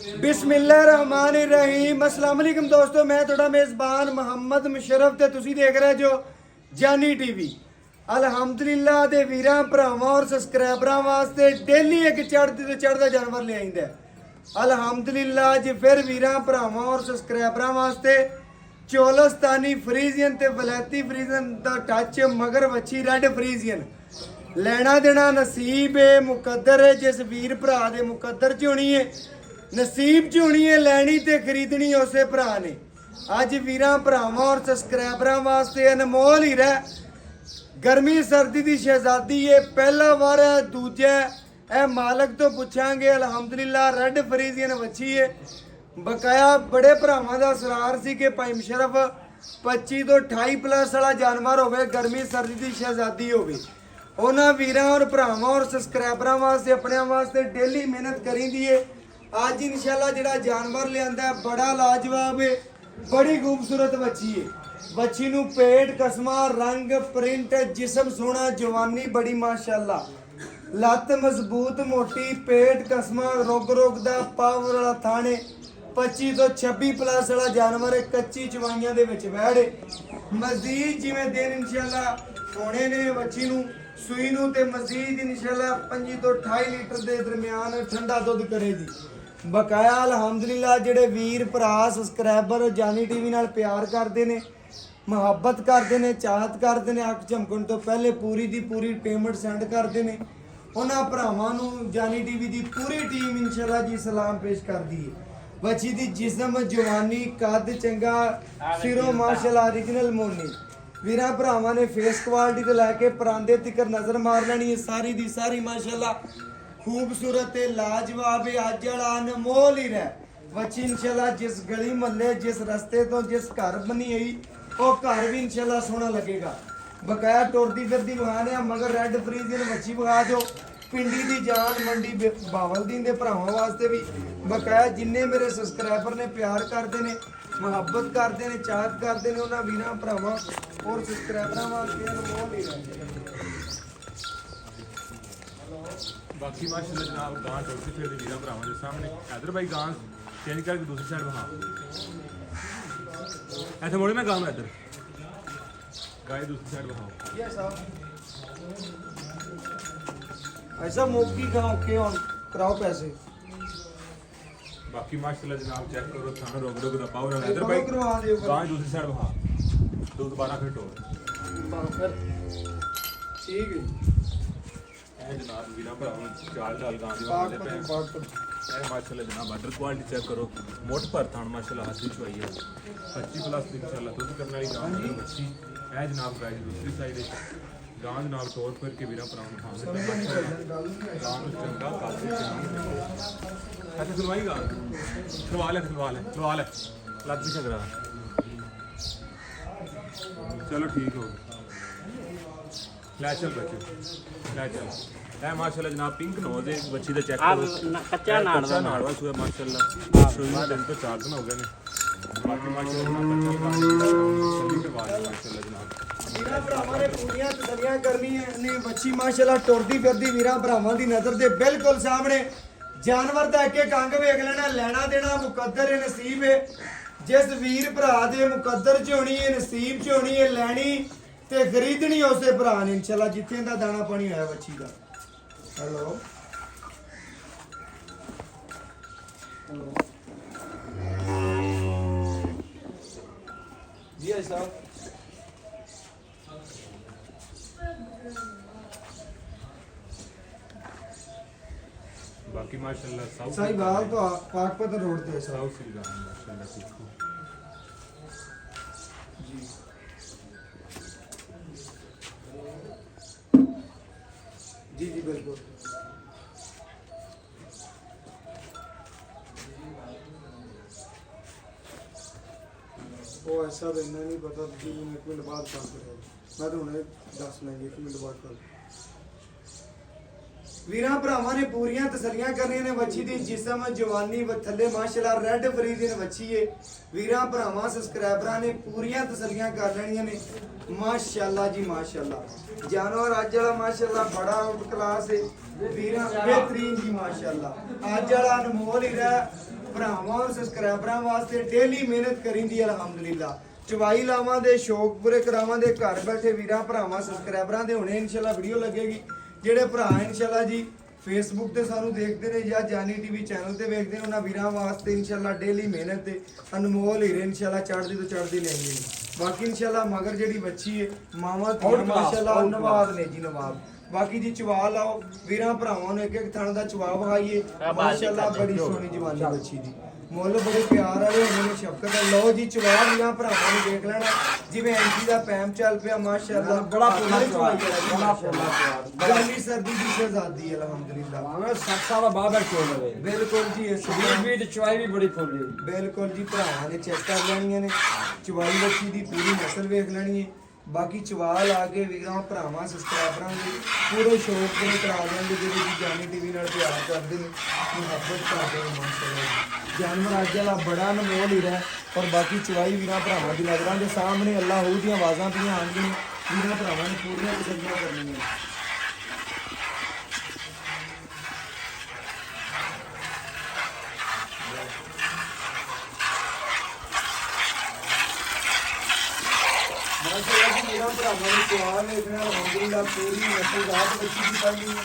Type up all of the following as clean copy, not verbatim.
बिस्मिल्लाहिर्रहमानिर्रहीम। अस्सलाम वालेकुम दोस्तों, मैं थोड़ा मेज़बान मोहम्मद मुशर्रफ ते तुसी देख रहे जो जानी टीवी। अलहमदुलिल्लाह दे वीरां भरावां और सबसक्राइबरां वास्ते डेली एक चढ़दी ते चढ़दा जानवर ले आइंदा। अलहमदुलिल्लाह जी फिर वीरां भरावां और सबसक्राइबरां वास्ते चोलस्तानी फ्रीजियन ते वलैती फ्रीजियन दा टच मगर वच्छी रेड फ्रीजियन ਲੈਣਾ ਦੇਣਾ ਨਸੀਬ ਹੈ ਮੁਕੱਦਰ ਹੈ। ਜਿਸ ਵੀਰ ਭਰਾ ਦੇ ਮੁਕੱਦਰ ਚ ਹੋਣੀ ਹੈ ਨਸੀਬ ਚ ਹੋਣੀ ਹੈ ਲੈਣੀ ਤੇ ਖਰੀਦਣੀ ਉਸੇ ਭਰਾ ਨੇ। ਅੱਜ ਵੀਰਾਂ ਭਰਾਵਾਂ ਔਰ ਸਬਸਕ੍ਰਾਈਬਰਾਂ ਵਾਸਤੇ ਅਨਮੋਲ ਹੀ ਰਹਿ ਗਰਮੀ ਸਰਦੀ ਦੀ ਸ਼ਹਿਜ਼ਾਦੀ ਹੈ। ਪਹਿਲਾ ਵਾਰ ਹੈ ਦੂਜਾ ਇਹ ਮਾਲਕ ਤੋਂ ਪੁੱਛਾਂਗੇ। ਅਲਹਮਦੁਲਿल्लाह ਰੈੱਡ ਫਰੀਜ਼ੀਅਨ ਵੱਛੀ ਹੈ ਬਕਾਇਆ। ਬੜੇ ਭਰਾਵਾਂ ਦਾ ਸਰਾਰ ਸੀ ਕਿ ਭਾਈ ਮੁਸ਼ਰਫ 25 ਤੋਂ 28 ਪਲੱਸ ਵਾਲਾ ਜਾਨਵਰ ਹੋਵੇ ਗਰਮੀ ਸਰਦੀ ਦੀ ਸ਼ਹਿਜ਼ਾਦੀ ਹੋਵੇ। ਉਹਨਾਂ ਵੀਰਾਂ ਔਰ ਭਰਾਵਾਂ ਔਰ ਸਬਸਕ੍ਰਾਈਬਰਾਂ ਵਾਸਤੇ ਆਪਣਿਆਂ ਵਾਸਤੇ ਡੇਲੀ ਮਿਹਨਤ ਕਰੀਦੀ ਏ। ਅੱਜ ਇਨਸ਼ਾਅੱਲਾ ਜਿਹੜਾ ਜਾਨਵਰ ਲਿਆਂਦਾ ਬੜਾ ਲਾਜਵਾਬ ਏ, ਬੜੀ ਖੂਬਸੂਰਤ ਵੱਛੀ ਏ। ਵੱਛੀ ਨੂੰ ਪੇਟ ਕਸਮਾ ਰੰਗ ਪ੍ਰਿੰਟ ਜਿਸਮ ਸੋਹਣਾ ਜਵਾਨੀ ਬੜੀ ਮਾਸ਼ਾਅੱਲਾ। ਲੱਤ ਮਜ਼ਬੂਤ ਮੋਟੀ ਪੇਟ ਕਸਮਾ ਰੋਗ ਦਾ ਪਾਵਰ ਵਾਲਾ ਥਾਣੇ 25 ਤੋਂ 26 ਪਲੱਸ ਵਾਲਾ ਜਾਨਵਰ ਕੱਚੀ ਚਵਾਈਆਂ ਦੇ ਵਿੱਚ ਬੈਠੇ ਮਜ਼ੀਦ ਜਿਵੇਂ ਦਿਨ ਇਨਸ਼ਾਅੱਲਾ ਹੋਣੇ ਨੇ ਵੱਛੀ ਨੂੰ ਸੂਈ ਨੂੰ ਤੇ ਮਜ਼ੀਦ ਇਨਸ਼ਾਅੱਲਾ 25 ਤੋਂ 28 ਲੀਟਰ ਦੇ ਦਰਮਿਆਨ ਠੰਡਾ ਦੁੱਧ ਕਰੇਗੀ ਬਕਾਇਆ। ਅਲਹਮਦੁਲਿल्लाह ਜਿਹੜੇ ਵੀਰ ਭਰਾ ਸਬਸਕ੍ਰਾਈਬਰ ਜਾਨੀ ਟੀਵੀ ਨਾਲ ਪਿਆਰ ਕਰਦੇ ਨੇ ਮੁਹੱਬਤ ਕਰਦੇ ਨੇ ਚਾਹਤ ਕਰਦੇ ਨੇ ਅੱਖ ਝਮਕਣ ਤੋਂ ਪਹਿਲੇ ਪੂਰੀ ਦੀ ਪੂਰੀ ਪੇਮੈਂਟ ਸੈਂਡ ਕਰਦੇ ਨੇ ਉਹਨਾਂ ਭਰਾਵਾਂ ਨੂੰ ਜਾਨੀ ਟੀਵੀ ਦੀ ਪੂਰੀ ਟੀਮ ਇਨਸ਼ਾਅੱਲਾ ਜੀ ਸਲਾਮ ਪੇਸ਼ ਕਰਦੀ ਹੈ। ਵੱਛੀ ਦੀ ਜਿਸਮ ਜਵਾਨੀ ਕੱਦ ਚੰਗਾ ਸਿਰੋਂ ਮਾਸ਼ਾਅੱਲਾ ओरिजिनल ਮੋਨੀ ਵੀਰਾਂ ਭਰਾਵਾਂ ਨੇ ਫੇਸ ਕੁਆਲਿਟੀ ਤੋਂ ਲੈ ਕੇ ਪਰਾਂਦੇ ਤੱਕ ਨਜ਼ਰ ਮਾਰ ਲੈਣੀ ਹੈ। ਸਾਰੀ ਦੀ ਸਾਰੀ ਮਾਸ਼ਾਅੱਲਾ ਖੂਬਸੂਰਤ ਤੇ ਲਾਜਵਾਬ ਹੈ। ਅੱਜ ਵਾਲਾ ਅਨਮੋਲ ਹੀ ਰਹਿ ਵੱਛੀ ਇਨਸ਼ਾਅੱਲਾ ਜਿਸ ਗਲੀ ਮਹੱਲੇ ਜਿਸ ਰਸਤੇ ਤੋਂ ਜਿਸ ਘਰ ਬਣੀ ਹੋਈ ਉਹ ਘਰ ਵੀ ਇਨਸ਼ਾਅੱਲਾ ਸੋਹਣਾ ਲੱਗੇਗਾ ਬਕਾਇਆ। ਟੁਰਦੀ ਫਿਰਦੀ ਵਿਖਾਣੇ ਮਗਰ ਰੈੱਡ ਫਰੀਜ਼ੀਅਨ ਵੱਛੀ ਵਿਖਾ ਦਿਓ। ਪਿੰਡੀ ਦੀ ਜਾਨ ਮੰਡੀ ਬਾਵਲਦੀਨ ਦੇ ਭਰਾਵਾਂ ਵਾਸਤੇ ਵੀ ਬਕਾਇਆ। ਜਿੰਨੇ ਮੇਰੇ ਸਬਸਕ੍ਰਾਈਬਰ ਨੇ ਪਿਆਰ ਕਰਦੇ ਨੇ ਮੁਹੱਬਤ ਕਰਦੇ ਨੇ ਚਾਹਤ ਕਰਦੇ ਨੇ ਉਹਨਾਂ ਵੀਰਾਂ ਭਰਾਵਾਂ ਔਰ ਸਬਸਕ੍ਰਾਈਬਰਾਂ ਵਾਸਤੇ ਅਨਮੋਲ ਹੀ ਰਹਿ। बाकी माशाल्लाह जनाब गां टोटली फिर वीरा भरावां के सामने इधर भाई गां चेंज करके दूसरी साइड वहां ऐसे मोड़े ना गां में इधर गाय दूसरी साइड वहां ये साहब ऐसा मोगी गांव के ऑन कराओ पैसे। बाकी माशाल्लाह जनाब चेक करो थाना रोक दा पावर वाला इधर भाई गां दूसरी साइड वहां तो दोबारा फिर टोर फिर ठीक है। जनाब वीरा भरावां चाल चाल गां दी वाले पे माशाल्लाह जनाब अदर क्वालिटी चेक करो मोट पर थान माशाल्लाह हाथी चुई है 25 प्लस इंशाल्लाह दूध करने वाली गां है बच्ची है जनाब। गाय दूसरी साइड है गां जनाब तौर पर के वीरा भरावां खाने गां चंगा काफी अच्छा सुनवाई गां करवा ले लग भी सकरा चलो ठीक हो ले चल बच्चे ले चल है माशाल्लाह जनाब पिंक नोज है बच्ची दा चेक करो कच्चा नाड़वा सुआ माशाल्लाह शुरू दिन तो 4 दिन हो गए ने बाकी माशाल्लाह माशाल्लाह जनाब ਵੀਰਾਂ ਭਰਾਵਾਂ ਨੇ ਪੂਰੀਆਂ ਤਸੱਲੀਆਂ ਕਰਨੀਆਂ ਨੇ ਵੱਛੀ ਮਾਸ਼ਾਅੱਲਾ ਟੁਰਦੀ ਫਿਰਦੀ ਵੀਰਾਂ ਭਰਾਵਾਂ ਦੀ ਨਜ਼ਰ ਦੇ ਬਿਲਕੁਲ ਸਾਹਮਣੇ ਜਾਨਵਰ ਦਾ ਇੱਕ ਇੱਕ ਅੰਗ ਵੇਖ ਲੈਣਾ ਲੈਣਾ ਦੇਣਾ ਮੁਕੱਦਰ ਹੈ ਨਸੀਬ ਹੈ। ਜਿਸ ਵੀਰ ਭਰਾ ਦੇ ਮੁਕੱਦਰ ਚ ਹੋਣੀ ਹੈ ਨਸੀਬ ਚ ਹੋਣੀ ਹੈ ਲੈਣੀ ਤੇ ਖਰੀਦਣੀ ਉਸੇ ਭਰਾ ਨੇ ਇਨਸ਼ਾਅੱਲਾ ਜਿੱਥੇ ਦਾ ਦਾਣਾ ਪਾਣੀ ਹੋਇਆ ਵੱਛੀ ਦਾ। ਹੈਲੋ जी साहब बाकी माशाल्लाह साउथ सही बात तो पाकपत रोड पे साउथ सी गां माशाल्लाह सीखो जी जी जी बिल्कुल वो ऐसा रहना नहीं पता कि 1 मिनट बाद काम करेगा मैं तो उन्हें 10 लेंगे 1 मिनट बाद कर ਵੀਰਾਂ ਭਰਾਵਾਂ ਨੇ ਪੂਰੀਆਂ ਤਸੱਲੀਆਂ ਕਰਨੀਆਂ ਨੇ ਵੱਛੀ ਦੀ ਜਿਸਮ ਜਵਾਨੀ ਥੱਲੇ ਮਾਸ਼ਾਅੱਲਾ ਰੈੱਡ ਫਰੀਜ਼ੀਅਨ ਵੱਛੀ ਏ। ਵੀਰਾਂ ਭਰਾਵਾਂ ਸਬਸਕ੍ਰਾਈਬਰਾਂ ਨੇ ਪੂਰੀਆਂ ਤਸੱਲੀਆਂ ਕਰ ਲੈਣੀਆਂ ਨੇ ਮਾਸ਼ਾਅੱਲਾ ਜੀ ਮਾਸ਼ਾਅੱਲਾ। ਜਾਨਵਰ ਅੱਜ ਵਾਲਾ ਮਾਸ਼ਾਅੱਲਾ ਬੜਾ ਆਊਟ ਕਲਾਸ ਏ ਵੀਰਾਂ बेहतरीन जी माशाल्लाह। आज वाला अनमोल ही रहा ਭਰਾਵਾਂ ਔਰ ਸਬਸਕ੍ਰਾਈਬਰਾਂ ਵਾਸਤੇ ਡੇਲੀ ਮਿਹਨਤ ਕਰਿੰਦੀ ਅਲਹਮਦੁਲਿਲਾ। ਚਵਾਈ ਲਾਵਾਂ ਦੇ ਸ਼ੌਕ ਪੂਰੇ ਕਰਾਵਾਂ ਦੇ ਘਰ ਬੈਠੇ ਵੀਰਾਂ ਭਰਾਵਾਂ ਸਬਸਕ੍ਰਾਈਬਰਾਂ ਦੇ ਹੁਣੇ ਇਨਸ਼ਾਅੱਲਾ ਵੀਡੀਓ ਲੱਗੇਗੀ। ਜਿਹੜੇ ਭਰਾ ਇਨਸ਼ਾਅੱਲਾ ਜੀ ਫੇਸਬੁੱਕ ਤੇ ਸਾਨੂੰ ਦੇਖਦੇ ਨੇ ਜਾਂ ਜਾਨੀ ਟੀਵੀ ਚੈਨਲ ਤੇ ਵੇਖਦੇ ਨੇ, ਉਹਨਾਂ ਵੀਰਾਂ ਵਾਸਤੇ ਇਨਸ਼ਾਅੱਲਾ ਡੇਲੀ ਮਿਹਨਤ ਤੇ ਅਨਮੋਲ ਹੀਰੇ ਇਨਸ਼ਾਅੱਲਾ ਚੜ੍ਹਦੀ ਤੋਂ ਚੜ੍ਹਦੀ ਲੈਂਦੇ ਨੇ। ਬਾਕੀ ਇਨਸ਼ਾਅੱਲਾ ਮਗਰ ਜਿਹੜੀ ਬੱਚੀ ਹੈ ਮਾਵਾਂ ਧੀਆਂ ਮਾਸ਼ਾਅੱਲਾ ਨਵਾਬ ਨੇ ਜੀ ਨਵਾਬ। ਬਾਕੀ ਜੀ ਚਵਾ ਲਾਓ ਵੀਰਾਂ ਭਰਾਵਾਂ ਨੂੰ ਇੱਕ ਇੱਕ ਥਣ ਦਾ ਚਵਾ ਵਹਾਈਏ ਮਾਸ਼ਾਅੱਲਾ। ਬੜੀ ਸੋਹਣੀ ਜਵਾਨੀ ਬੱਚੀ ਦੀ, ਮੁੱਲ ਬੜੇ ਪਿਆਰ ਵਾਲੇ ਹੁੰਦੇ ਨੇ, ਸ਼ਫਕਤ ਹੈ। ਲਓ ਜੀ ਚਵਾ ਵੀਰਾਂ ਭਰਾਵਾਂ ਨੂੰ ਦੇਖ ਲੈਣਾ ਜਿਵੇਂ ਐਂਟੀ ਦਾ ਪੈਮ ਚੱਲ ਪਿਆ ਮਾਸ਼ਾਅੱਲਾ। ਬੜਾ ਪੂਰਾ ਚਵਾਈ ਬੜਾ ਪੂਰਾ ਗਰਮੀ ਸਰਦੀ ਦੀ ਸ਼ਹਿਜ਼ਾਦੀ ਹੈ ਅਲਹਮਦੁਲਿਲਾ। ਭਾਵੇਂ 7 ਸਾਲ ਬਾਅਦ ਚੋਲ ਲਵੇ ਬਿਲਕੁਲ ਜੀ ਇਸ ਵੀ ਤੇ ਚਵਾਈ ਵੀ ਬੜੀ ਫੁੱਲੀ। ਬਿਲਕੁਲ ਜੀ ਭਰਾਵਾਂ ਨੇ ਚੈੱਕ ਕਰ ਲੈਣੀਆਂ ਨੇ, ਚਵਾਈ ਬੱਚੀ ਦੀ ਪੂਰੀ ਨਸਲ ਵੇਖ ਲੈਣੀ ਹੈ। ਬਾਕੀ ਚਵਾ ਲਾ ਕੇ ਵੀਰਾਂ ਭਰਾਵਾਂ ਸਬਸਕ੍ਰਾਈਬਰਾਂ ਦੇ ਪੂਰੇ ਸ਼ੌਕ ਦੇ ਕਰਾ ਦੇਣਗੇ ਜਿਹੜੇ ਜੀ ਜਾਨੀ ਟੀਵੀ ਨਾਲ ਪਿਆਰ ਕਰਦੇ ਨੇ, ਮੁਹੱਬਤ ਕਰਦੇ ਨੇ ਮਾਸ਼ਾਅੱਲਾ। ਜਾਨਵਰ ਅੱਜ ਵਾਲਾ ਬੜਾ ਅਨਮੋਲ ਹੀ ਰਿਹਾ। ਪਰ ਬਾਕੀ ਚਵਾਈ ਵੀਰਾਂ ਭਰਾਵਾਂ ਦੀ ਨਜ਼ਰਾਂ ਦੇ ਸਾਹਮਣੇ ਅੱਲਾਹ ਹੂ ਦੀਆਂ ਆਵਾਜ਼ਾਂ ਪਈਆਂ ਆਣਗੀਆਂ, ਵੀਰਾਂ ਭਰਾਵਾਂ ਨੇ ਪੂਰੀਆਂ ਤਸੱਲੀਆਂ ਕਰਨੀਆਂ। ਮਾਸ਼ਾਅੱਲਾ ਜੀ ਵੀਰਾਂ ਭਰਾਵਾਂ ਨੂੰ ਚਵਾ ਵੇਖਣਾ ਅਲਹਮਦੁਲਿਲਾ ਪੂਰੀ ਨਸਲ ਦਾਤ ਬੱਚੀ ਦੀ ਪਾਈ ਹੈ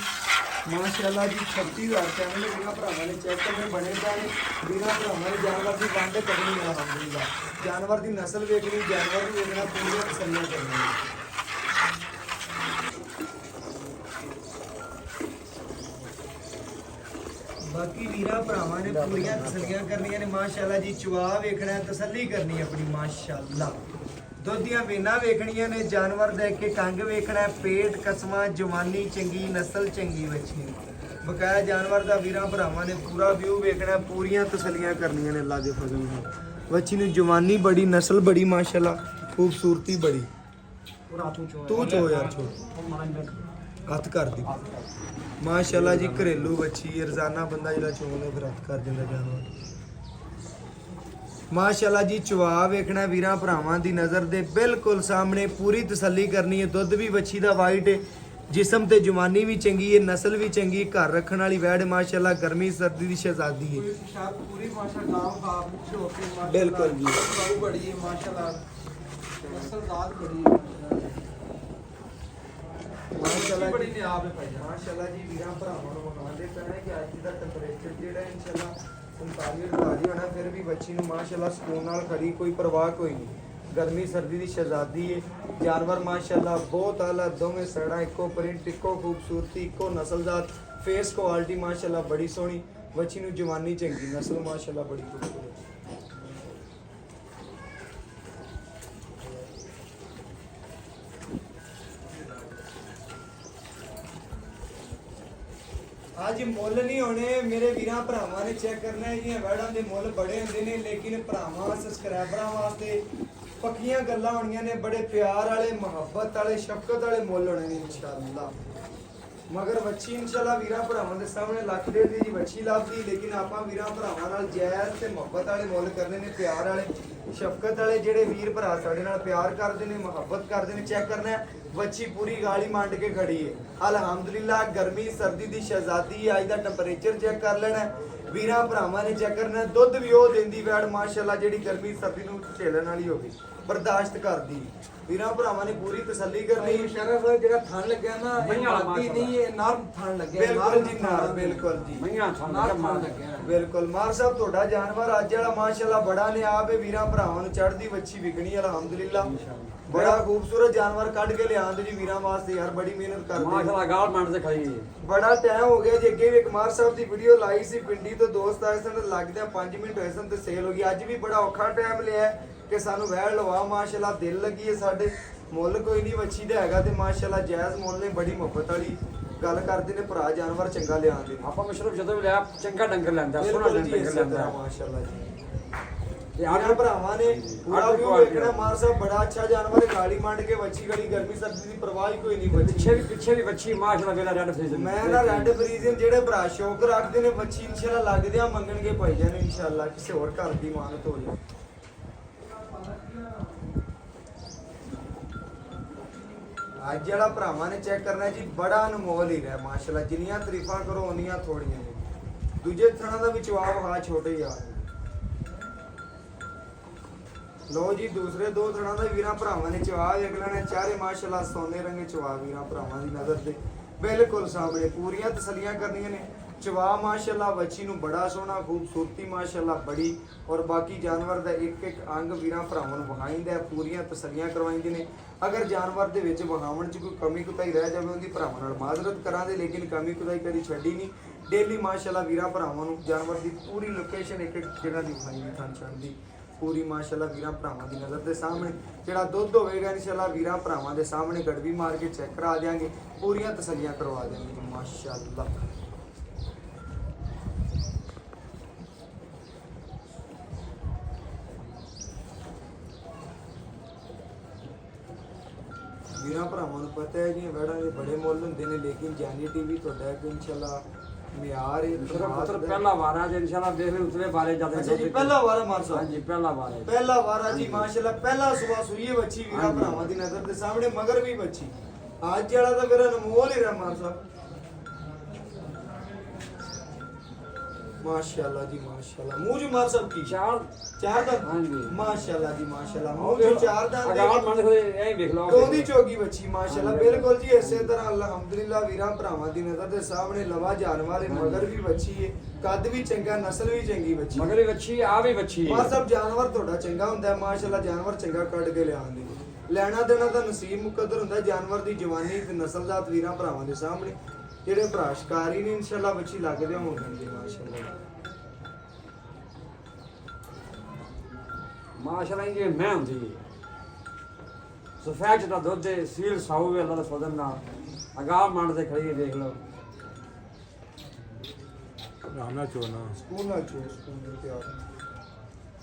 ਮਾਸ਼ਾਅੱਲਾ ਜੀ। 36,000 ਚੈਨਲ ਵੀਰਾਂ ਭਰਾਵਾਂ ਨੇ ਚੈੱਕ ਕਰਨੇ ਬਣੇ ਜਾਣੇ। ਵੀਰਾਂ ਭਰਾਵਾਂ ਨੇ ਜਾਨਵਰ ਦੀ ਵੰਡ ਕਰਨੀ ਹੈ ਅਲਹਮਦੁਲਿਲਾ। ਜਾਨਵਰ ਦੀ ਨਸਲ ਵੇਖਣੀ, ਜਾਨਵਰ ਦੀ ਵੇਖਣਾ, ਪੂਰੀਆਂ ਤਸੱਲੀਆਂ ਕਰਨੀਆਂ। ਬਾਕੀ ਵੀਰਾਂ ਭਰਾਵਾਂ ਨੇ ਪੂਰੀਆਂ ਤਸੱਲੀਆਂ ਕਰਨੀਆਂ ਨੇ ਮਾਸ਼ਾਅੱਲਾ ਜੀ। ਚਵਾ ਵੇਖਣਾ, ਤਸੱਲੀ ਕਰਨੀ ਆਪਣੀ ਮਾਸ਼ਾਅੱਲਾ। ਦੁੱਧ ਦੀਆਂ ਵੇਨਾਂ ਵੇਖਣੀਆਂ ਨੇ, ਜਾਨਵਰ ਦਾ ਇੱਕ ਇੱਕ ਅੰਗ ਵੇਖਣਾ, ਪੇਟ ਕਸਮਾਂ, ਜਵਾਨੀ ਚੰਗੀ, ਨਸਲ ਚੰਗੀ ਬੱਚੀ। ਬਕਾਇਆ ਜਾਨਵਰ ਦਾ ਵੀਰਾਂ ਭਰਾਵਾਂ ਨੇ ਪੂਰਾ ਵਿਊ ਵੇਖਣਾ, ਪੂਰੀਆਂ ਤਸੱਲੀਆਂ ਕਰਨੀਆਂ ਨੇ ਅੱਲਾ ਦੇ ਫਜ਼ਲ ਨਾਲ। ਬੱਚੀ ਨੂੰ ਜਵਾਨੀ ਬੜੀ, ਨਸਲ ਬੜੀ ਮਾਸ਼ਾਅੱਲਾ, ਖੂਬਸੂਰਤੀ ਬੜੀ। ਤੂੰ ਚੋ ਯਾਰ ਚੋ ਹੱਥ ਕਰਦੀ ਮਾਸ਼ਾਅੱਲਾ ਜੀ। ਘਰੇਲੂ ਬੱਚੀ ਰੋਜ਼ਾਨਾ ਬੰਦਾ ਜਿਹੜਾ ਚੋਂਦਾ ਫਿਰ ਹੱਥ ਕਰ ਦਿੰਦਾ ਜਾਨਵਰ ਮਾਸ਼ਾਅੱਲਾ ਜੀ। ਚਵਾ ਵੇਖਣਾ ਵੀਰਾਂ ਭਰਾਵਾਂ ਦੀ ਨਜ਼ਰ ਦੇ ਬਿਲਕੁਲ ਸਾਹਮਣੇ, ਪੂਰੀ ਤਸੱਲੀ ਕਰਨੀ ਹੈ। ਦੁੱਧ ਵੀ ਬੱਚੀ ਦਾ ਵਾਈਟ ਹੈ, ਜਿਸਮ ਤੇ ਜਵਾਨੀ ਵੀ ਚੰਗੀ ਹੈ, ਨਸਲ ਵੀ ਚੰਗੀ, ਘਰ ਰੱਖਣ ਵਾਲੀ ਵੈੜ ਮਾਸ਼ਾਅੱਲਾ। ਗਰਮੀ ਸਰਦੀ ਦੀ ਸ਼ਹਿਜ਼ਾਦੀ ਹੈ ਪੂਰੀ ਮਾਸ਼ਾਅੱਲਾ ਖਾਬ ਛੋਟੀ ਮਾਸ਼ਾਅੱਲਾ। ਬਿਲਕੁਲ ਜੀ ਬਹੁਤ ਬੜੀ ਹੈ ਮਾਸ਼ਾਅੱਲਾ। ਨਸਲ ਜ਼ਾਤ ਬੜੀ ਹੈ ਮਾਸ਼ਾਅੱਲਾ ਬੜੀ ਨੇ ਆਪ ਭਾਈ ਮਾਸ਼ਾਅੱਲਾ ਜੀ। ਵੀਰਾਂ ਭਰਾਵਾਂ ਨੂੰ ਮਨਾਉਂਦੇ ਪੈਣੇ ਕਿ ਅੱਜ ਦਾ ਟੈਂਪਰੇਚਰ ਜਿਹੜਾ ਇਨਸ਼ਾਅੱਲਾ 45 48 ਹੋਣਾ, ਫਿਰ ਵੀ ਬੱਚੀ ਨੂੰ ਮਾਸ਼ਾਅੱਲਾ ਸਕੂਨ ਨਾਲ ਖੜੀ, ਕੋਈ ਪਰਵਾਹ ਕੋਈ ਨਹੀਂ। ਗਰਮੀ ਸਰਦੀ ਦੀ ਸ਼ਹਿਜ਼ਾਦੀ ਹੈ। ਜਾਨਵਰ ਮਾਸ਼ਾਅੱਲਾ ਬਹੁਤ ਆਲਾ, ਦੋਵੇਂ ਸੜਾ ਇੱਕੋ ਪ੍ਰਿੰਟ, ਇੱਕੋ ਖੂਬਸੂਰਤੀ, ਇੱਕੋ ਨਸਲਜ਼ਾਤ, ਫੇਸ ਕੁਆਲਿਟੀ ਮਾਸ਼ਾਅੱਲਾ ਬੜੀ ਸੋਹਣੀ। ਬੱਚੀ ਨੂੰ ਜਵਾਨੀ ਚੰਗੀ, ਨਸਲ ਮਾਸ਼ਾਅੱਲਾ ਬੜੀ ਖੂਬਸੂਰਤ। ਅੱਜ ਮੁੱਲ ਨਹੀਂ ਹੋਣੇ ਮੇਰੇ ਵੀਰਾਂ ਭਰਾਵਾਂ ਨੇ ਚੈੱਕ ਕਰਨਾ ਹੈ ਜੀ। ਵੈੜਾਂ ਦੇ ਮੁੱਲ ਬੜੇ ਹੁੰਦੇ ਨੇ, ਲੇਕਿਨ ਭਰਾਵਾਂ ਸਬਸਕ੍ਰਾਈਬਰਾਂ ਵਾਸਤੇ ਪੱਕੀਆਂ ਗੱਲਾਂ ਹੋਣੀਆਂ ਨੇ। ਬੜੇ ਪਿਆਰ ਵਾਲੇ, ਮੁਹੱਬਤ ਵਾਲੇ, ਸ਼ਫਕਤ ਵਾਲੇ ਮੁੱਲ ਹੋਣੇ ਨੇ ਇਨਸ਼ਾਅੱਲਾ। ਮਗਰ ਬੱਚੀ ਇਨਸ਼ਾਅੱਲਾ ਵੀਰਾਂ ਭਰਾਵਾਂ ਦੇ ਸਾਹਮਣੇ ਲੱਖ ਡੇਢ ਦੀ ਜੀ ਬੱਚੀ ਲੱਭਦੀ, ਲੇਕਿਨ ਆਪਾਂ ਵੀਰਾਂ ਭਰਾਵਾਂ ਨਾਲ ਜਾਇਜ਼ ਤੇ ਮੁਹੱਬਤ ਵਾਲੇ ਮੁੱਲ ਕਰਨੇ ਨੇ, ਪਿਆਰ ਵਾਲੇ, ਸ਼ਫਕਤ ਵਾਲੇ। ਜਿਹੜੇ ਵੀਰ ਭਰਾ ਸਾਡੇ ਨਾਲ ਪਿਆਰ ਕਰਦੇ ਨੇ, ਮੁਹੱਬਤ ਕਰਦੇ ਨੇ, ਚੈੱਕ ਕਰਨਾ ਹੈ ਬੱਚੀ ਪੂਰੀ ਗਾਲੀ ਮੰਡ ਕੇ ਖੜੀ ਹੈ ਅਲਹਮਦੁਲਿਲਾ। ਗਰਮੀ ਸਰਦੀ ਦੀ ਸ਼ਹਿਜ਼ਾਦੀ ਹੈ। ਅੱਜ ਦਾ ਟੈਂਪਰੇਚਰ ਚੈੱਕ ਕਰ ਲੈਣਾ ਵੀਰਾਂ ਭਰਾਵਾਂ ਨੇ, ਚੈੱਕ ਕਰਨਾ। ਦੁੱਧ ਵੀ ਉਹ ਦਿੰਦੀ ਵੈੜ ਮਾਸ਼ਾਅੱਲਾ ਜਿਹੜੀ ਗਰਮੀ ਸਰਦੀ ਨੂੰ ਝੇਲਣ ਵਾਲੀ ਹੋਵੇ, ਬਰਦਾਸ਼ਤ ਕਰਦੀ। ਵੀਰਾਂ ਭਰਾਵਾਂ ਨੇ ਪੂਰੀ ਤਸੱਲੀ ਕਰਨੀ। ਸ਼ਰਫ ਜਿਹੜਾ ਥਣ ਲੱਗਿਆ ਨਾ, ਇਹ ਮਾਰਦੀ ਨਹੀਂ, ਇਹ ਨਰਮ ਥਣ ਲੱਗਿਆ। ਬਿਲਕੁਲ ਜੀ ਨਾਲ, ਬਿਲਕੁਲ ਜੀ ਮਈਆਂ ਥਣ ਲੱਗਿਆ। ਬਿਲਕੁਲ ਮਾਰ ਸਾਹਿਬ ਤੁਹਾਡਾ ਜਾਨਵਰ ਅੱਜ ਵਾਲਾ ਮਾਸ਼ਾਅੱਲਾ ਬੜਾ ਨੇ ਆਪ ਇਹ ਵੀਰਾਂ ਭਰਾਵਾਂ ਨੂੰ ਚੜ੍ਹਦੀ ਵੱਛੀ ਵਿਕਣੀ ਅਲਹਮਦੁਲਿਲਾ। ਬੜਾ ਖੂਬਸੂਰਤ ਜਾਨਵਰ ਕੱਢ ਕੇ ਲਿਆਂਦੇ ਜੀ ਵੀਰਾਂ ਵਾਸਤੇ ਯਾਰ, ਬੜੀ ਮਿਹਨਤ ਕਰਦੇ ਮਾਸ਼ਾਅੱਲਾ। ਗਾਲ ਮੰਡ ਤੇ ਖਾਈ ਬੜਾ ਟਾਈਮ ਹੋ ਗਿਆ ਜੀ। ਅੱਗੇ ਵੀ ਕੁਮਾਰ ਸਾਹਿਬ ਦੀ ਵੀਡੀਓ ਲਾਈ ਸੀ, ਪਿੰਡੀ ਤੋਂ ਦੋਸਤ ਆਏ ਸਨ, ਲੱਗਦਿਆਂ 5 ਮਿੰਟ ਹੋਏ ਸਨ ਤੇ ਸੇਲ ਹੋ ਗਈ। ਅੱਜ ਵੀ ਬੜਾ ਔਖਾ ਟਾਈਮ ਲਿਆ ਕਿ ਸਾਨੂੰ ਵੈੜ ਲਵਾ ਮਾਸ਼ਾਅੱਲਾ। ਦਿਲ ਲੱਗੀ ਹੈ ਸਾਡੇ, ਮੁੱਲ ਕੋਈ ਨਹੀਂ ਵੱਛੀ ਦਾ ਹੈਗਾ ਤੇ ਮਾਸ਼ਾਅੱਲਾ ਜਾਇਜ਼ ਮੁੱਲ ਨੇ। ਬੜੀ ਮੁਹੱਬਤ ਵਾਲੀ ਗੱਲ ਕਰਦੇ ਨੇ ਭਰਾ, ਜਾਨਵਰ ਚੰਗਾ ਲਿਆਂਦੇ ਨੇ। ਆਪਾਂ ਮਸ਼ਰੂਫ ਜਦੋਂ ਵੀ ਲਿਆ ਚੰਗਾ ਡੰਗਰ ਲੈਂਦਾ, ਸੋਹਣਾ ਡੰਗਰ ਲੈਂਦਾ ਮਾਸ਼ਾਅੱਲਾ ਜੀ। ਤੇ ਆਹ ਭਰਾਵਾਂ ਨੇ ਪੂਰਾ ਵੀ ਵੇਖਣਾ ਮਾਰ ਸਾਹਿਬ, ਬੜਾ ਅੱਛਾ ਜਾਨਵਰ ਹੈ। ਗਾਲੀ ਮੰਡ ਕੇ ਵੱਛੀ ਗਲੀ, ਗਰਮੀ ਸਰਦੀ ਦੀ ਪਰਵਾਹ ਹੀ ਕੋਈ ਨਹੀਂ। ਪਿੱਛੇ ਵੀ ਵੱਛੀ ਮਾਸ਼ਾਅੱਲਾ ਵੇਲਾ ਰੈਡ ਫਰੀਜ਼ਨ। ਮੈਂ ਨਾ ਰੈਡ ਫਰੀਜ਼ਨ ਜਿਹੜੇ ਭਰਾ ਸ਼ੌਕ ਰੱਖਦੇ ਨੇ ਵੱਛੀ ਇਨਸ਼ਾਅੱਲਾ ਲੱਗਦੇ ਆ ਮੰਗਣਗੇ ਭਾਈ ਜਾਨ ਇਨਸ਼ਾਅੱਲਾ, ਕਿਸੇ ਹੋਰ ਘਰ ਦੀ ਮਾਨਤ ਹੋ ਜਾਏ। ਅੱਜ ਜਿਹੜਾ ਭਰਾਵਾਂ ਨੇ ਚੈੱਕ ਕਰਨਾ ਜੀ ਬੜਾ ਅਨਮੋਲ ਹੀ ਰਿਹਾ ਮਾਸ਼ਾਅੱਲਾ। ਜਿੰਨੀਆਂ ਤਾਰੀਫਾਂ ਕਰੋ ਉਨੀਆਂ ਥੋੜੀਆਂ ਨੇ। ਦੂਜੇ ਥਾਣਾ ਦਾ ਵੀ ਜਵਾਬ ਹਾਂ ਛੋਟੇ ਯਾਰ ਲੋ ਜੀ ਦੂਸਰੇ ਦੋ ਥਣਾ ਦਾ ਵੀਰਾਂ ਭਰਾਵਾਂ ਨੇ ਚਵਾ ਵੇਖ ਲੈਣਾ ਚਾਰੇ ਮਾਸ਼ਾਅੱਲਾ ਸੋਨੇ ਰੰਗੇ ਚਵਾ ਵੀਰਾਂ ਭਰਾਵਾਂ ਦੀ ਨਜ਼ਰ ਤੇ ਬਿਲਕੁਲ ਸਾਹਮਣੇ ਪੂਰੀਆਂ ਤਸੱਲੀਆਂ ਕਰਨੀਆਂ ਨੇ ਚਵਾ ਮਾਸ਼ਾਅੱਲਾ ਬੱਚੀ ਨੂੰ ਬੜਾ ਸੋਹਣਾ ਖੂਬਸੂਰਤੀ ਮਾਸ਼ਾਅੱਲਾ ਬੜੀ ਔਰ ਬਾਕੀ ਜਾਨਵਰ ਦਾ ਇੱਕ ਇੱਕ ਅੰਗ ਵੀਰਾਂ ਭਰਾਵਾਂ ਨੂੰ ਵਹਾਈਂਦਾ ਹੈ, ਪੂਰੀਆਂ ਤਸੱਲੀਆਂ ਕਰਵਾਈਂਦੇ ਨੇ। ਅਗਰ ਜਾਨਵਰ ਦੇ ਵਿੱਚ ਵਹਾਵਣ 'ਚ ਕੋਈ ਕਮੀ ਕੁਤਾਈ ਰਹਿ ਜਾਵੇ ਉਹਦੀ ਭਰਾਵਾਂ ਨਾਲ ਮਾਜ਼ਰਤ ਕਰਾਂਗੇ, ਲੇਕਿਨ ਕਮੀ ਕੁਤਾਈ ਕਦੀ ਛੱਡੀ ਨਹੀਂ। ਡੇਲੀ ਮਾਸ਼ਾਅੱਲਾ ਵੀਰਾਂ ਭਰਾਵਾਂ ਨੂੰ ਜਾਨਵਰ ਦੀ ਪੂਰੀ ਲੋਕੇਸ਼ਨ ਇੱਕ ਇੱਕ ਜਗ੍ਹਾ ਦੀ ਵਹਾਈ ਥਾਂ ਛੱਡਦੀ ਪੂਰੀ ਮਾਸ਼ਾਅੱਲਾ ਵੀਰਾਂ ਭਰਾਵਾਂ ਦੀ ਨਜ਼ਰ ਦੇ ਸਾਹਮਣੇ ਜਿਹੜਾ ਦੁੱਧ ਹੋਵੇਗਾ ਇਨਸ਼ਾਅੱਲਾ ਵੀਰਾਂ ਭਰਾਵਾਂ ਦੇ ਸਾਹਮਣੇ ਗੜਵੀ ਮਾਰ ਕੇ ਚੈੱਕ ਕਰਾ ਦਿਆਂਗੇ, ਪੂਰੀਆਂ ਤਸੱਲੀਆਂ ਕਰਵਾ ਦਿਆਂਗੇ ਮਾਸ਼ਾਅੱਲਾ। ਵੀਰਾਂ ਭਰਾਵਾਂ ਨੂੰ ਪਤਾ ਹੈ ਜੀ ਵੜਾਂ ਦੇ ਬੜੇ ਮੁੱਲ ਹੁੰਦੇ ਨੇ, ਲੇਕਿਨ ਜਾਨੀ ਟੀਵੀ ਤੁਹਾਡਾ ਕਿ ਇਨਸ਼ਾਅੱਲਾ ਮਿਆਰ ਹੈ ਪੁੱਤਰ ਪਹਿਲਾ ਵਾਰ ਆ ਜੀ ਇਨਸ਼ਾਅੱਲਾ ਦੇਖ ਲੈ ਉਤਲੇ ਬਾਰੇ ਜਿਆਦਾ ਅੱਛਾ ਜੀ ਪਹਿਲਾ ਵਾਰ ਮਾਰ ਸਾਹਿਬ ਹਾਂਜੀ ਪਹਿਲਾ ਵਾਰ ਹੈ ਪਹਿਲਾ ਵਾਰ ਆ ਜੀ ਮਾਸ਼ਾਅੱਲਾ ਪਹਿਲਾ ਸੁਬਾ ਸੂਈਏ ਬੱਚੀ ਵੀਰਾਂ ਭਰਾਵਾਂ ਦੀ ਨਜ਼ਰ ਦੇ ਸਾਹਮਣੇ ਮਗਰ ਵੀ ਬੱਚੀ ਅੱਜ ਵਾਲਾ ਤਾਂ ਮੇਰਾ ਅਨਮੋਲ ਹੀ ਰਿਹਾ ਮਾਰ ਸਾਹਿਬ ਮਾਸ਼ਾਅੱਲਾ ਜੀ ਮਾਸ਼ਾਅੱਲਾ ਮੂੰਹ ਜੋ ਮਾਰ ਸਾਹਿਬ ਕੀ ਚਾਰ ਦਾ ਹਾਂਜੀ ਮਾਸ਼ਾਅੱਲਾ ਜੀ ਮਾਸ਼ਾਅੱਲਾ ਮੂੰਹ ਜੋ ਚਾਰ ਦਾ ਅਗਾਲ ਮੰਨ ਖੜੇ ਐਂ ਵੇਖ ਲਓ ਦੋਦੀ ਚੋਗੀ ਬੱਚੀ ਮਾਸ਼ਾਅੱਲਾ ਬਿਲਕੁਲ ਜੀ ਇਸੇ ਤਰ੍ਹਾਂ ਅਲਹਮਦੁਲਿਲਾ ਵੀਰਾਂ ਭਰਾਵਾਂ ਦੀ ਨਜ਼ਰ ਦੇ ਸਾਹਮਣੇ ਲਵਾ ਜਾਨਵਰ ਹੈ ਮਗਰ ਵੀ ਬੱਚੀ ਹੈ ਕੱਦ ਵੀ ਚੰਗਾ ਨਸਲ ਵੀ ਚੰਗੀ ਬੱਚੀ ਮਗਰ ਵੀ ਬੱਚੀ ਆ ਵੀ ਬੱਚੀ ਮਾਂ ਸਾਹਿਬ ਜਾਨਵਰ ਤੁਹਾਡਾ ਚੰਗਾ ਹੁੰਦਾ ਹੈ ਮਾਸ਼ਾਅੱਲਾ ਜਾਨਵਰ ਚੰਗਾ ਕੱਢ ਕੇ ਲਿਆਉਂਦੇ ਲੈਣਾ ਦੇਣਾ ਤਾਂ ਨਸੀਬ ਮੁਕੱਦਰ ਹੁੰਦਾ ਜਾਨਵਰ ਦੀ ਜਵਾਨੀ ਤੇ ਨਸਲਜ਼ਾਤ ਵੀਰਾਂ ਭਰਾਵਾਂ ਦੇ ਸਾਹਮਣੇ ਜਿਹੜੇ ਭਰਾ ਸ਼ਿਕਾਰੀ ਨੇ ਇਨਸ਼ਾਅੱਲਾ ਬੱਚੀ ਲੱਗਦੇ ਹੋਣਗੇ ਮਾਸ਼ਾਅੱਲਾ ਮਾਸ਼ਾਅੱਲਾ ਇਹ ਮੈਂ ਹੁੰਦੀ ਸਫੈਦ ਦਾ ਦੁੱਧ ਦੇ ਸੀਲ ਸਾਊ ਅੱਲਾ ਦਾ ਫਜ਼ਲ ਨਾਲ ਅਗਾਹ ਮੰਡ ਤੇ ਖੜੀ ਦੇਖ ਲਓ ਰਾਮਨਾ ਚੋਨਾ ਸਕੂਲ ਨਾਲ ਤਿਆਰ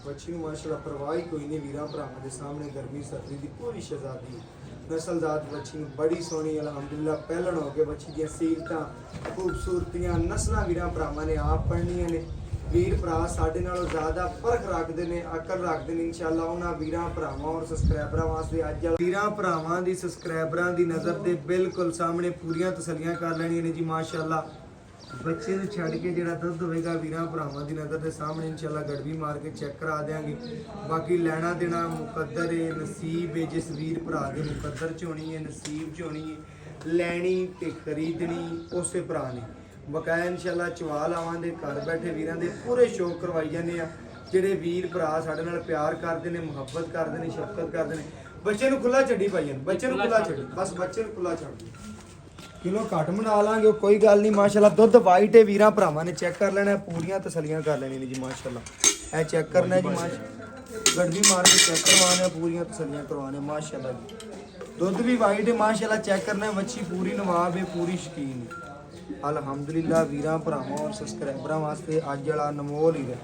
ਬੱਚੀ ਨੂੰ ਮਾਸ਼ਾਅੱਲਾ ਪਰਵਾਹ ਹੀ ਕੋਈ ਨਹੀਂ ਵੀਰਾਂ ਭਰਾਵਾਂ ਦੇ ਸਾਹਮਣੇ ਗਰਮੀ ਸਰਦੀ ਦੀ ਪੂਰੀ ਸ਼ਹਿਜ਼ਾਦੀ ਨਸਲਜ਼ਾਤ ਬੱਚੀ ਨੂੰ ਬੜੀ ਸੋਹਣੀ ਅਲਹਮਦੁਲਿਲਾ ਪਹਿਲਣ ਹੋ ਕੇ ਬੱਚੀ ਦੀਆਂ ਸੀਰਤਾਂ ਖੂਬਸੂਰਤੀਆਂ ਨਸਲਾਂ ਵੀਰਾਂ ਭਰਾਵਾਂ ਨੇ ਆਪ ਪੜ੍ਹਨੀਆਂ ਨੇ ਵੀਰ ਭਰਾ ਸਾਡੇ ਨਾਲੋਂ ਜ਼ਿਆਦਾ ਫਰਕ ਰੱਖਦੇ ਨੇ ਅਕਲ ਰੱਖਦੇ ਨੇ ਇਨਸ਼ਾਅੱਲਾ ਉਹਨਾਂ ਵੀਰਾਂ ਭਰਾਵਾਂ ਔਰ ਸਬਸਕ੍ਰਾਈਬਰਾਂ ਵਾਸਤੇ ਅੱਜ ਵੀਰਾਂ ਭਰਾਵਾਂ ਦੀ ਸਬਸਕ੍ਰਾਈਬਰਾਂ ਦੀ ਨਜ਼ਰ ਤੇ ਬਿਲਕੁਲ ਸਾਹਮਣੇ ਪੂਰੀਆਂ ਤਸੱਲੀਆਂ ਕਰ ਲੈਣੀਆਂ ਨੇ ਜੀ ਮਾਸ਼ਾਅੱਲਾ ਬੱਚੇ ਨੂੰ ਛੱਡ ਕੇ ਜਿਹੜਾ ਦੁੱਧ ਹੋਵੇਗਾ ਵੀਰਾਂ ਭਰਾਵਾਂ ਦੀ ਨਜ਼ਰ ਦੇ ਸਾਹਮਣੇ ਇਨਸ਼ਾਅੱਲਾ ਗੜਵੀ ਮਾਰ ਕੇ ਚੈੱਕ ਕਰਾ ਦੇਾਂਗੇ ਬਾਕੀ ਲੈਣਾ ਦੇਣਾ ਮੁਕੱਦਰ ਹੈ ਨਸੀਬ ਹੈ ਜਿਸ ਵੀਰ ਭਰਾ ਦੇ ਮੁਕੱਦਰ ਚ ਹੋਣੀ ਹੈ ਨਸੀਬ ਚ ਹੋਣੀ ਹੈ ਲੈਣੀ ਤੇ ਖਰੀਦਣੀ ਉਸੇ ਭਰਾ ਨੇ ਬਕਾਇਆ ਇਨਸ਼ਾਅੱਲਾ ਚਵਾ ਲਾਵਾਂਗੇ ਘਰ ਬੈਠੇ ਵੀਰਾਂ ਦੇ ਪੂਰੇ ਸ਼ੌਕ ਕਰਵਾਈ ਜਾਂਦੇ ਆ ਜਿਹੜੇ ਵੀਰ ਭਰਾ ਸਾਡੇ ਨਾਲ ਪਿਆਰ ਕਰਦੇ ਨੇ ਮੁਹੱਬਤ ਕਰਦੇ ਨੇ ਸ਼ਫਕਤ ਕਰਦੇ ਨੇ ਬੱਚੇ ਨੂੰ ਖੁੱਲਾ ਛੱਡੀ ਪਾਈ ਜਾਂਦੇ ਬੱਚੇ ਨੂੰ ਖੁੱਲਾ ਛੱਡੀ ਬਸ ਬੱਚੇ ਨੂੰ ਖੁੱਲਾ ਛੱਡ ਕਿਲੋ ਘੱਟ ਬਣਾ ਲਾਂਗੇ ਕੋਈ ਗੱਲ ਨਹੀਂ ਮਾਸ਼ਾਅੱਲਾ ਦੁੱਧ ਵਾਈਟ ਹੈ ਵੀਰਾਂ ਭਰਾਵਾਂ ਨੇ ਚੈੱਕ ਕਰ ਲੈਣਾ ਪੂਰੀਆਂ ਤਸੱਲੀਆਂ ਕਰ ਲੈਣੀਆਂ ਨੇ ਜੀ ਮਾਸ਼ਾਅੱਲਾ ਇਹ ਚੈੱਕ ਕਰਨਾ ਜੀ ਮਾਸ਼ਾਅੱਲਾ ਗੱਡੀ ਮਾਰ ਕੇ ਚੈੱਕ ਕਰਵਾਉਣਾ ਪੂਰੀਆਂ ਤਸੱਲੀਆਂ ਕਰਵਾਉਣੇ ਮਾਸ਼ਾਅੱਲਾ ਜੀ ਦੁੱਧ ਵੀ ਵਾਈਟ ਹੈ ਮਾਸ਼ਾਅੱਲਾ ਚੈੱਕ ਕਰਨਾ ਬੱਚੀ ਪੂਰੀ ਨਵਾਬ ਹੈ ਪੂਰੀ ਸ਼ਕੀਨ ਹੈ ਅਲਹਮਦੁਲਿਲਾ ਵੀਰਾਂ ਭਰਾਵਾਂ ਔਰ ਸਬਸਕ੍ਰਾਈਬਰਾਂ ਵਾਸਤੇ ਅੱਜ ਵਾਲਾ ਅਨਮੋਲ ਹੀ ਹੈ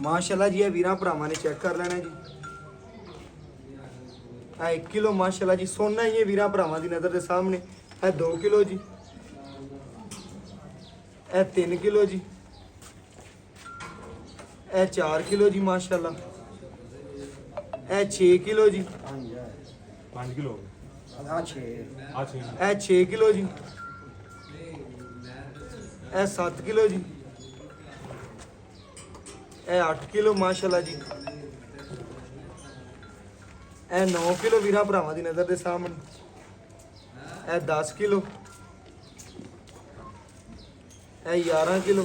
माशाल्लाह जी ये वीरा भरावां ने चेक कर लेना जी आ 1 किलो माशाल्लाह जी सोना ही है वीरा भरावां दी नज़र दे सामने है 2 किलो जी ए 3 किलो जी ए 4 किलो जी माशाल्लाह ए 6 किलो जी 5 किलो ਆ 6 ए 6 किलो जी ए 7 किलो जी ए 8 किलो माशाल्लाह जी ए 9 किलो वीरा भरावां दी नज़र दे सामने ए 10 किलो ए 11 किलो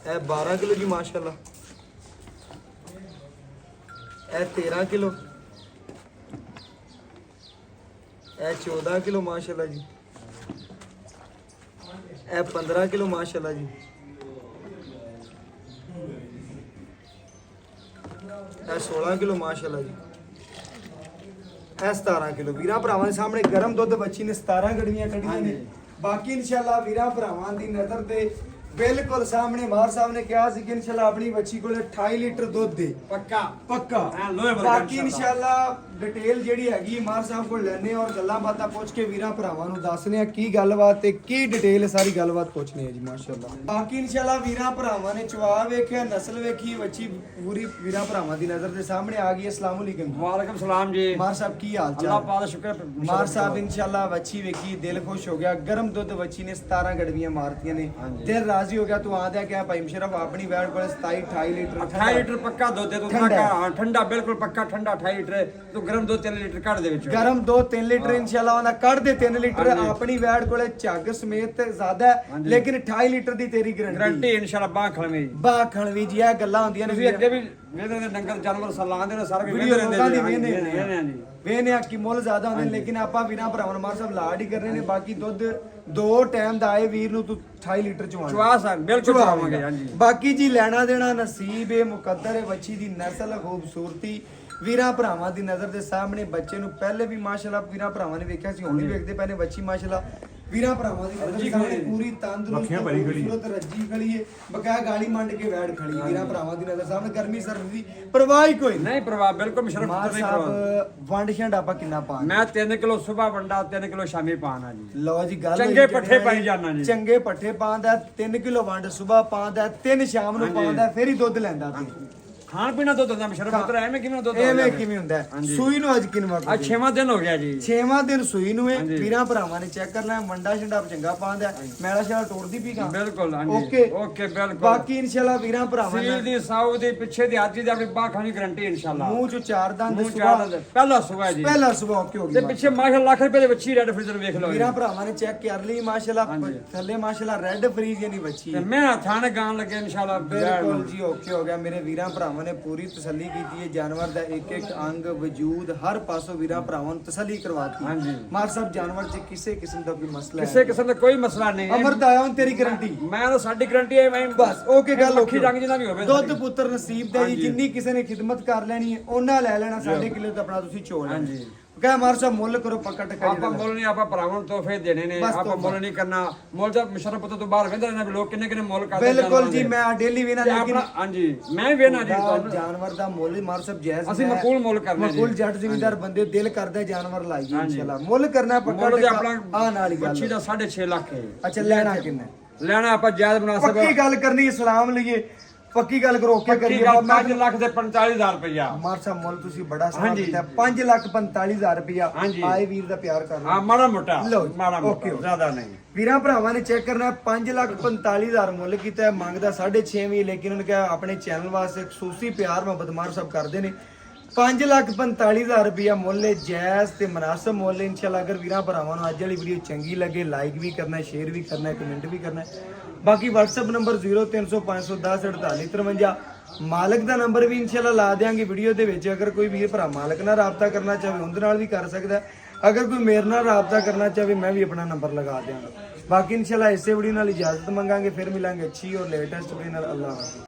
ए 12 किलो जी माशाल्लाह ए 13 किलो ए 14 किलो माशाल्लाह जी ए 15 किलो माशाल्लाह जी ਇਹ 16 ਕਿਲੋ ਮਾਸ਼ਾਅੱਲਾ ਜੀ ਇਹ 17 ਕਿਲੋ ਵੀਰਾਂ ਭਰਾਵਾਂ ਦੇ ਸਾਹਮਣੇ ਗਰਮ ਦੁੱਧ ਬੱਚੀ ਨੇ 17 ਗੜਵੀਆਂ ਕੱਢੀਆਂ ਨੇ ਬਾਕੀ ਇਨਸ਼ਾਅੱਲਾ ਵੀਰਾਂ ਭਰਾਵਾਂ ਦੀ ਨਜ਼ਰ ਤੇ ਬਿਲਕੁਲ ਸਾਹਮਣੇ ਮਾਰ ਸਾਹਿਬ ਨੇ ਕਿਹਾ ਸੀ ਕਿ ਇਨਸ਼ਾਅੱਲਾ ਆਪਣੀ ਬੱਚੀ ਕੋਲ 28 ਲੀਟਰ ਦੁੱਧ ਦੇ ਪੱਕਾ ਪੱਕਾ ਹਾਂ, ਲੋਹੇ ਵਰਗਾ ਬਾਕੀ ਇਨਸ਼ਾਅੱਲਾ ਡਿਟੇਲ ਜਿਹੜੀ ਹੈਗੀ ਮਾਰ ਸਾਹਿਬ ਕੋਲ ਲੈਣੇ ਔਰ ਗੱਲਾਂ ਬਾਤਾਂ ਪੁੱਛ ਕੇ ਵੀਰਾਂ ਭਰਾਵਾਂ ਨੂੰ ਦੱਸਨੇ ਆ ਕੀ ਗੱਲਬਾਤ ਤੇ ਕੀ ਡਿਟੇਲ ਸਾਰੀ ਗੱਲਬਾਤ ਪੁੱਛਣੀ ਹੈ ਜੀ ਮਾਸ਼ਾਅੱਲਾ। ਬਾਕੀ ਇਨਸ਼ਾਅੱਲਾ ਵੀਰਾਂ ਭਰਾਵਾਂ ਨੇ ਚਵਾ ਵੇਖਿਆ, ਨਸਲ ਵੇਖੀ, ਬੱਚੀ ਪੂਰੀ ਵੀਰਾਂ ਭਰਾਵਾਂ ਦੀ ਨਜ਼ਰ ਦੇ ਸਾਹਮਣੇ ਆ ਗਈ। अस्सलाम वालेकुम। ਵਾਲੇਕੁਮ ਸਲਾਮ ਜੀ। ਮਾਰ ਸਾਹਿਬ ਕੀ ਹਾਲ ਅੱਲਾਹ ਚਾਲ? ਪਾਕ ਦਾ ਸ਼ੁਕਰ। ਮਾਰ ਸਾਹਿਬ ਇਨਸ਼ਾਅੱਲਾ ਬੱਚੀ ਵੇਖੀ, ਦਿਲ ਖੁਸ਼ ਹੋ ਗਿਆ। ਗਰਮ ਦੁੱਧ ਬੱਚੀ ਨੇ 17 ਗੜਵੀਆਂ ਮਾਰਤੀਆਂ ਨੇ, ਦਿਲ ਰਾਜ਼ੀ ਹੋ ਗਿਆ। ਤੂੰ ਆਂਦਿਆ ਕਿ ਭਾਈ ਮੁਸ਼ਰਫ ਆਪਣੀ ਵੈਟ ਕੋਲ 27 28 ਲੀਟਰ 28 ਲੀਟਰ ਪੱਕਾ ਦੁੱਧ ਹੈ। ਤੂੰ ਠੰਡਾ। ਹਾਂ ਠੰਡਾ ਬਿਲਕੁਲ ਪੱਕਾ ਠੰਡਾ 28 ਲੀਟਰ। ਤੂੰ ਗਰਮ ਦੁੱਧ 3 ਲੀਟਰ ਕੱਢ ਦੇ ਵਿੱਚ। ਗਰਮ 2-3 ਲੀਟਰ ਇਨਸ਼ਾਅੱਲਾ ਉਹਨਾਂ ਕੱਢ ਦੇ 3 ਲੀਟਰ। ਆਪਣੀ ਵੈਟ ਕੋਲੇ ਝੱਗ ਸਮੇਤ ਜ਼ਿਆਦਾ ਹੈ, ਲੇਕਿਨ 28 ਲੀਟਰ ਦੀ ਤੇਰੀ ਗਰੰਟੀ ਗਰੰਟੀ। ਇਨਸ਼ਾਅੱਲਾ ਬਾਹ ਖਲਵੇਂ ਜੀ। ਬਾਖਣ ਵੀ ਜੀ ਇਹ ਗੱਲਾਂ ਹੁੰਦੀਆਂ ਤੁਸੀਂ ਨੇ ਅੱਗੇ ਵੀ ਵੇਦੇ ਦੇ ਡੰਗਰ ਜਾਨਵਰ ਸਲਾਹ ਦੇ ਸਾਰੇ ਵੀਡੀਓ ਲੋਕਾਂ ਦੀ ਵੇਖਦੇ ਜੀ। ਵੇਨੇ ਆ ਕਿ ਮੁੱਲ ਜ਼ਿਆਦਾ ਹੁੰਦੇ ਨੇ, ਲੇਕਿਨ ਆਪਾਂ ਵੀਰਾਂ ਭਰਾਵਾਂ ਨੂੰ ਮਾਰ ਸਾਹਿਬ ਲਾਡ ਹੀ ਕਰ ਰਹੇ ਨੇ। ਬਾਕੀ ਦੁੱਧ 2 ਟਾਈਮ ਦਾ ਆਏ ਵੀਰ ਨੂੰ ਤੂੰ 28 ਲੀਟਰ ਚਵਾਣਾ ਚਵਾ ਸਕ ਬਿਲਕੁਲ ਚਵਾਵਾਂਗੇ। ਹਾਂਜੀ ਬਾਕੀ ਜੀ ਲੈਣਾ ਦੇਣਾ ਨਸੀਬ ਏ, ਮੁਕੱਦਰ ਏ। ਬੱਚੀ ਦੀ ਨਸਲ, ਖੂਬਸੂਰਤੀ ਵੀਰਾਂ ਭਰਾਵਾਂ ਦੀ ਨਜ਼ਰ ਦੇ ਸਾਹਮਣੇ। ਬੱਚੇ ਨੂੰ ਪਹਿਲੇ ਵੀ ਮਾਸ਼ਾਅੱਲਾ ਵੀਰਾਂ ਭਰਾਵਾਂ ਨੇ ਵੇਖਿਆ ਸੀ, ਹੁਣ ਵੀ ਵੇਖਦੇ ਪਏ ਨੇ। ਬੱਚੀ ਮਾਸ਼ਾਅੱਲਾ ਵੀਰਾਂ ਭਰਾਵਾਂ ਦੀ ਨਜ਼ਰ ਦੇ ਸਾਹਮਣੇ ਪੂਰੀ ਤੰਦਰੁਸਤ, ਅੱਖੀਆਂ ਭਰੀ ਖੜੀ ਹੈ। ਖੂਬਸੂਰਤ ਰੱਜੀ ਖੜੀ ਏ, ਬਕਾਇਆ ਗਾਲੀ ਮੰਡ ਕੇ ਵੈੜ ਖੜੀ। ਵੀਰਾਂ ਭਰਾਵਾਂ ਦੀ ਨਜ਼ਰ ਸਾਹਮਣੇ ਗਰਮੀ ਸਰਦੀ ਦੀ ਪਰਵਾਹ ਹੀ ਕੋਈ ਨਹੀਂ। ਨਹੀਂ ਪ੍ਰਭਾਵ ਬਿਲਕੁਲ ਮੁਸ਼ਰਫ ਮਾਰ ਨਹੀਂ ਪ੍ਰਭਾਵ। ਸਾਹਿਬ ਵੰਡ ਛੰਡ ਆਪਾਂ ਕਿੰਨਾ ਪਾ ਮੈਂ 3 ਕਿਲੋ ਸਵੇਰ ਵੰਡਾ 3 ਕਿਲੋ ਸ਼ਾਮੀ ਪਾਣਾ ਜੀ। ਲਓ ਜੀ ਗੱਲ ਚੰਗੇ ਹੋਈ ਪੱਠੇ ਕਿਹੜੇ ਪਾਈ ਜਾਨਾ ਜੀ। ਚੰਗੇ ਪੱਠੇ ਪਾਉਂਦਾ 3 ਕਿਲੋ ਵੰਡ ਸਵੇਰ ਪਾਉਂਦਾ 3 ਸ਼ਾਮ ਨੂੰ ਪਾਉਂਦਾ, ਫਿਰ ਹੀ ਦੁੱਧ ਲੈਂਦਾ ਤੇ ਖਾਣ ਪੀਣਾ ਦੁੱਧ ਹੁੰਦਾ ਮੁਸ਼ਰਫ ਪੁੱਤਰ ਐਵੇਂ ਕਿਵੇਂ ਦੁੱਧ ਐਵੇਂ ਕਿਵੇਂ ਹੁੰਦਾ ਹੈ? ਹਾਂਜੀ। ਸੂਈ ਨੂੰ ਅੱਜ ਕਿੰਨਵਾਂ ਅੱਜ 6ਵਾਂ ਦਿਨ ਹੋ ਗਿਆ ਜੀ। 6ਵਾਂ ਦਿਨ ਸੂਈ ਨੂੰ ਹੈ। ਹਾਂਜੀ। ਵੀਰਾਂ ਭਰਾਵਾਂ ਨੇ ਚੈੱਕ ਕਰਨਾ ਵੰਡਾ ਛੰਡਾ ਚੰਗਾ ਪਾਉਂਦਾ, ਮੈਲਾ ਸ਼ਾਲਾ ਤੋੜਦੀ ਪੀਗਾ। ਬਿਲਕੁਲ ਹਾਂਜੀ ਓਕੇ ਓਕੇ ਬਿਲਕੁਲ। ਬਾਕੀ ਇਨਸ਼ਾਅੱਲਾ ਵੀਰਾਂ ਭਰਾਵਾਂ ਸੀਲ ਨੇ ਦੀ ਸਾਊ ਦੀ ਪਿੱਛੇ ਦੀ ਆਜੀ ਦੀ ਆਪਣੀ ਬਾਹ ਖਾਣੀ ਗਰੰਟੀ ਇਨਸ਼ਾਅੱਲਾ। ਮੂੰਹ ਚ 4 ਦੰਦ ਮੂੰਹ ਸੁਭਾ ਚਾਹ ਦਾ ਪਹਿਲਾ ਸੁਬਾ ਜੀ। ਪਹਿਲਾ ਸੁਭਾ ਓਕੇ ਹੋ ਤੇ ਗਈ। ਪਿੱਛੇ ਮਾਸ਼ਾਅੱਲਾ ਲੱਖ ਰੁਪਏ ਦੇ ਬੱਚੀ ਰੈਡ ਫਰੀਜ਼ਰ ਵੇਖ ਲਓ ਜੀ। ਵੀਰਾਂ ਭਰਾਵਾਂ ਨੇ ਚੈੱਕ ਕਰ ਲਈ ਮਾਸ਼ਾਅੱਲਾ। ਥੱਲੇ ਮਾਸ਼ਾਅੱਲਾ ਰੈੱਡ ਫਰੀਜ਼ ਯਾਨੀ ਬੱਚੀ ਤੇ ਹੈ। ਮੈਂ ਥਾਣ ਗਾਣ ਲੱਗੇ ਇਨਸ਼ਾਅੱਲਾ। ਬਿਲਕੁਲ ਜੀ ਓਕੇ ਹੋ ਗਿਆ। ਮੇਰੇ ਵੀਰਾਂ ਭਰਾਵਾਂ ਨੇ ਪੂਰੀ ਤਸੱਲੀ ਕੀਤੀ ਹੈ। ਜਾਨਵਰ ਦਾ ਇੱਕ ਇੱਕ ਅੰਗ ਵਜੂਦ ਹਰ ਪਾਸੋਂ ਵੀਰਾਂ ਭਰਾਵਾਂ ਨੂੰ ਤਸੱਲੀ ਕਰਵਾਤੀ। ਹਾਂਜੀ। ਮਾਰ ਸਾਹਿਬ ਜਾਨਵਰ 'ਚ ਕਿਸੇ ਕਿਸਮ ਦਾ ਕੋਈ ਮਸਲਾ ਕਿਸੇ ਕਿਸਮ ਦਾ ਕੋਈ ਮਸਲਾ ਨਹੀਂ। ਅਮਰਤ ਆਇਆ ਹੁਣ ਤੇਰੀ ਗਾਰੰਟੀ ਮੈਂ ਤਾਂ ਸਾਡੀ ਗਾਰੰਟੀ ਹੈ ਮੈਂ ਬਸ ਓਕੇ ਗੱਲ ਅੱਖੀ ਰੰਗ ਜਿੰਨਾ ਵੀ ਹੋਵੇ ਦੁੱਧ ਪੁੱਤਰ ਨਸੀਬ ਦਾ ਜੀ। ਜਿੰਨੀ ਕਿਸੇ ਨੇ ਖਿਦਮਤ ਕਰ ਲੈਣੀ ਹੈ ਉਹਨਾਂ ਲੈ ਲੈਣਾ। 2.5 ਕਿਲੋ ਤਾਂ ਆਪਣਾ ਤੁਸੀਂ ਚੋਲ ਹਾਂਜੀ। ਕਹੇ ਮਾਰ ਸਾਹਿਬ ਮੁੱਲ ਕਰੋ ਪੱਕਾ ਟੱਕਾ ਆਪਾਂ ਮੁੱਲ ਨਹੀਂ ਆਪਾਂ ਭਰਾਵਾਂ ਨੂੰ ਤੋਹਫੇ ਦੇਣੇ ਨੇ। ਬਸ ਆਪਾਂ ਤੋਹਫਾ। ਮੁੱਲ ਨਹੀਂ ਕਰਨਾ। ਮੁੱਲ ਦਾ ਮੁਸ਼ਰਫ ਪੁੱਤ ਤੋਂ ਬਾਹਰ ਵੇਂਦੇ ਨੇ ਵੀ ਲੋਕ ਕਿੰਨੇ ਕਿੰਨੇ ਮੁੱਲ ਕਰਦੇ ਬਿਲਕੁਲ ਜੀ ਮੈਂ ਡੇਲੀ ਵੇਨਾ ਤੇ ਲੇਕਿਨ ਆਪਣਾ ਹਾਂਜੀ ਮੈਂ ਵੀ ਵੇਨਾ ਜੀ ਤੁਹਾਨੂੰ। ਜਾਨਵਰ ਦਾ ਮੁੱਲ ਮਾਰ ਸਾਹਿਬ ਜਾਇਜ਼ ਅਸੀਂ ਹੈ। ਮਕਬੂਲ ਮੁੱਲ ਕਰਨੇ ਜੀ। ਮਕਬੂਲ ਜੱਟ ਜ਼ਿਮੀਂਦਾਰ ਬੰਦੇ ਦਿਲ ਕਰਦਾ ਜਾਨਵਰ ਲਾਈਏ ਇਨਸ਼ਾਅੱਲਾ। ਮੁੱਲ ਕਰਨਾ ਪੱਕਾ ਮੁੱਲ ਤੇ ਟੱਕਾ ਆਪਣਾ ਆ ਨਾਲ ਹੀ ਗੱਲ। ਬੱਚੀ ਦਾ 6.5 ਲੱਖ ਹੈ। ਅੱਛਾ ਲੈਣਾ ਕਿੰਨਾ? ਲੈਣਾ ਆਪਾਂ ਜਾਇਜ਼ ਮੁਨਾਸਿਬ ਪੱਕੀ ਗੱਲ ਕਰਨੀ ਇਸਲਾਮ ਲਈਏ ਪੱਕੀ ਗੱਲ ਕਰੋ ਓਕੇ ਕੀ ਕਰੀਏ। ਗੱਲ 5 ਲੱਖ ਦੇ 45000 ਰੁਪਇਆ। ਮਾਰ ਸਾਹਿਬ ਮੁੱਲ ਤੁਸੀਂ ਬੜਾ ਸੋਹਣਾ ਹਾਂਜੀ। ਕੀਤਾ 5,45,000 ਰੁਪਇਆ। ਹਾਂਜੀ। ਆਏ ਵੀਰ ਦਾ ਪਿਆਰ ਕਰ ਹਾਂ ਮਾੜਾ ਮੋਟਾ ਲਓ, ਮਾੜਾ ਓਕੇ, ਮੋਟਾ ਓਕੇ। ਜ਼ਿਆਦਾ ਨਹੀਂ। ਵੀਰਾਂ ਭਰਾਵਾਂ ਨੇ ਚੈੱਕ ਕਰਨਾ 5,45,000 ਮੁੱਲ ਕੀਤਾ ਹੈ। ਮੰਗਦਾ 6.5 ਵੀ, ਲੇਕਿਨ ਉਹਨੇ ਕਿਹਾ ਆਪਣੇ ਚੈਨਲ ਵਾਸਤੇ ਖਸੂਸੀ ਪਿਆਰ ਮੁਹੱਬਤ ਮਾਰ ਸਾਹਿਬ ਕਰਦੇ ਨੇ। 5,45,000 ਰੁਪਇਆ ਮੁੱਲ ਹੈ, ਜਾਇਜ਼ ਤੇ ਮੁਨਾਸਬ ਮੁੱਲ ਹੈ ਇਨਸ਼ਾਅੱਲਾ। ਅਗਰ ਵੀਰਾਂ ਭਰਾਵਾਂ ਨੂੰ ਅੱਜ ਵਾਲੀ ਵੀਡੀਓ ਚੰਗੀ ਲੱਗੇ ਲਾਈਕ ਵੀ ਕਰਨਾ, ਸ਼ੇਅਰ ਵੀ ਕਰਨਾ, ਕਮੈਂਟ ਵੀ ਕਰਨਾ। ਬਾਕੀ WhatsApp ਨੰਬਰ 0300 510 4853। ਮਾਲਕ ਦਾ ਨੰਬਰ ਵੀ ਇਨਸ਼ਾਅੱਲਾ ਲਾ ਦਿਆਂਗੇ ਵੀਡੀਓ ਦੇ ਵਿੱਚ। ਅਗਰ ਕੋਈ ਵੀਰ ਭਰਾ ਮਾਲਕ ਨਾਲ ਰਾਬਤਾ ਕਰਨਾ ਚਾਹੇ ਉਹਦੇ ਨਾਲ ਵੀ ਕਰ ਸਕਦਾ। ਅਗਰ ਕੋਈ ਮੇਰੇ ਨਾਲ ਰਾਬਤਾ ਕਰਨਾ ਚਾਹੇ ਮੈਂ ਵੀ ਆਪਣਾ ਨੰਬਰ ਲਗਾ ਦਿਆਂਗਾ। ਬਾਕੀ ਇਨਸ਼ਾਅੱਲਾ ਇਸੇ ਵੀਡੀਓ ਨਾਲ ਇਜਾਜ਼ਤ ਮੰਗਾਂਗੇ। ਫਿਰ ਮਿਲਾਂਗੇ ਅੱਛੀ ਔਰ ਲੇਟੈਸਟ ਵੀਡੀਓ ਨਾਲ। ਅੱਲਾਹ ਹਾਫਿਜ਼।